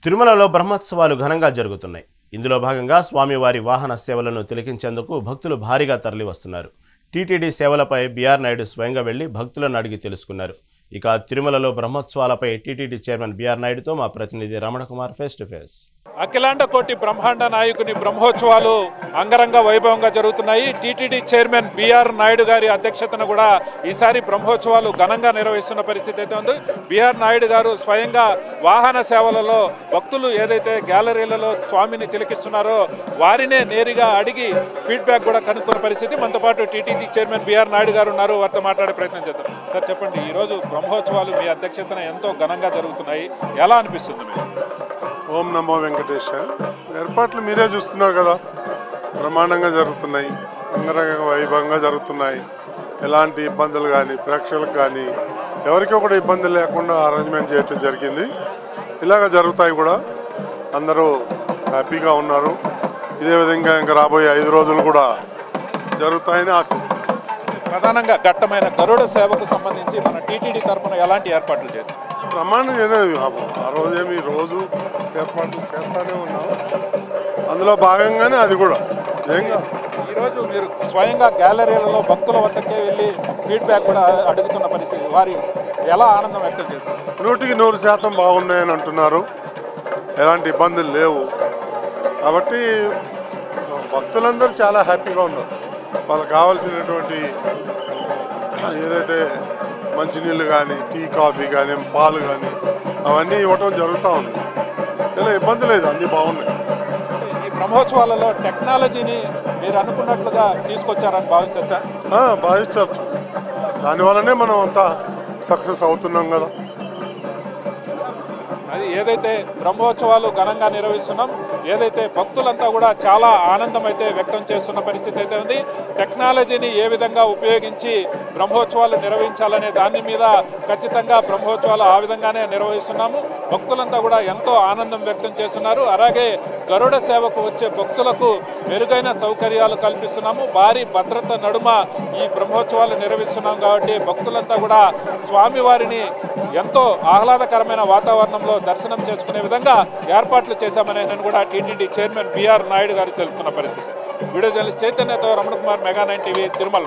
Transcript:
తిరుమలలో బ్రహ్మోత్సవాలు ఘనంగా జరుగుతున్నాయి. ఇందులో భాగంగా స్వామివారి వాహన సేవలను తిలకించేందుకు భక్తులు భారీగా తరలివస్తున్నారు. టీటీడీ సేవలపై బీఆర్ నాయుడు స్వయంగా వెళ్లి భక్తులను అడిగి తెలుసుకున్నారు. ఇక తిరుమలలో బ్రహ్మోత్సవాలపై టీటీడీ చైర్మన్ బీఆర్ నాయుడుతో మా ప్రతినిధి Ramana Kumar face to face. అఖిలాండ కోటి బ్రహ్మాండ నాయకుని బ్రహ్మోత్సవాలు అంగరంగ వైభవంగా జరుగుతున్నాయి. టీటీడీ చైర్మన్ బీఆర్ నాయుడు గారి అధ్యక్షతన కూడా ఈసారి బ్రహ్మోత్సవాలు ఘనంగా నిర్వహిస్తున్న పరిస్థితి అయితే ఉంది. బీఆర్ నాయుడు గారు స్వయంగా వాహన సేవలలో భక్తులు ఏదైతే గ్యాలరీలలో స్వామిని తిలకిస్తున్నారో వారినే నేరుగా అడిగి ఫీడ్బ్యాక్ కూడా కనుక్కున్న పరిస్థితి. మనతో పాటు టీటీడీ చైర్మన్ బీఆర్ నాయుడు గారు ఉన్నారు. వారితో మాట్లాడే ప్రయత్నం చేద్దాం. సార్ చెప్పండి, ఈరోజు బ్రహ్మోత్సవాలు మీ అధ్యక్షతన ఎంతో ఘనంగా జరుగుతున్నాయి, ఎలా అనిపిస్తుంది మీకు? ఓం నమో వెంకటేశ. ఏర్పాట్లు మీరే చూస్తున్నారు కదా, బ్రహ్మాండంగా జరుగుతున్నాయి, అంగరంగ వైభవంగా జరుగుతున్నాయి. ఎలాంటి ఇబ్బందులు కానీ ప్రేక్షకులకు కానీ ఎవరికి కూడా ఇబ్బంది లేకుండా అరేంజ్మెంట్ చేయడం జరిగింది. ఇలాగ జరుగుతాయి కూడా, అందరూ హ్యాపీగా ఉన్నారు. ఇదే విధంగా ఇంకా రాబోయే 5 రోజులు కూడా జరుగుతాయని ఆశిస్తున్నాం. ప్రధానంగా ఘట్టమైన గరుడ సేవకు సంబంధించి మన టీటీడీ తరఫున ఎలాంటి ఏర్పాట్లు చేస్తారు? ప్రమాణం చేయలేదు, ఆ రోజేమి రోజు ఏర్పాట్లు చేస్తూనే ఉన్నాం. అందులో భాగంగానే అది కూడా ఈరోజు మీరు స్వయంగా గ్యాలరీలలో భక్తుల వద్దకే వెళ్ళి ఫీడ్బ్యాక్ కూడా అడుగుతున్న పరిస్థితి, వారి ఎలా ఆనందం వ్యక్తం చేస్తారు? 100% బాగున్నాయని అంటున్నారు, ఎలాంటి ఇబ్బందులు లేవు. కాబట్టి భక్తులందరూ చాలా హ్యాపీగా ఉన్నారు. వాళ్ళకి కావాల్సినటువంటి ఏదైతే మంచినీళ్ళు కానీ, టీ కాఫీ కానీ, పాలు కానీ అవన్నీ ఇవ్వటం జరుగుతూ ఉంది. ఇలా ఇబ్బంది లేదు, అన్నీ బాగున్నాయి. ఈ బ్రహ్మోత్సవాలలో టెక్నాలజీని మీరు అనుకున్నట్లుగా తీసుకొచ్చారని భావించవచ్చా? భావించవచ్చు. దానివల్లనే మనం అంతా సక్సెస్ అవుతున్నాం కదా. అది ఏదైతే బ్రహ్మోత్సవాలు ఘనంగా నిర్వహిస్తున్నాం, ఏదైతే భక్తులంతా కూడా చాలా ఆనందం అయితే వ్యక్తం చేస్తున్న పరిస్థితి అయితే ఉంది. టెక్నాలజీని ఏ విధంగా ఉపయోగించి బ్రహ్మోత్సవాలు నిర్వహించాలనే దాని మీద ఖచ్చితంగా బ్రహ్మోత్సవాలు ఆ విధంగానే నిర్వహిస్తున్నాము. భక్తులంతా కూడా ఎంతో ఆనందం వ్యక్తం చేస్తున్నారు. అలాగే గరుడ సేవకు వచ్చే భక్తులకు మెరుగైన సౌకర్యాలు కల్పిస్తున్నాము. భారీ భద్రత నడుమ ఈ బ్రహ్మోత్సవాలు నిర్వహిస్తున్నాం కాబట్టి భక్తులంతా కూడా స్వామివారిని ఎంతో ఆహ్లాదకరమైన వాతావరణంలో దర్శనం చేసుకునే విధంగా ఏర్పాట్లు చేశామని నేను కూడా TTD chairman BR Naidu garu తెలుపుతున్న పరిస్థితి. వీడియో జర్నలిస్ట్ చైతన్యతో రమణ కుమార్, మెగా 9 టీవీ, తిరుమల.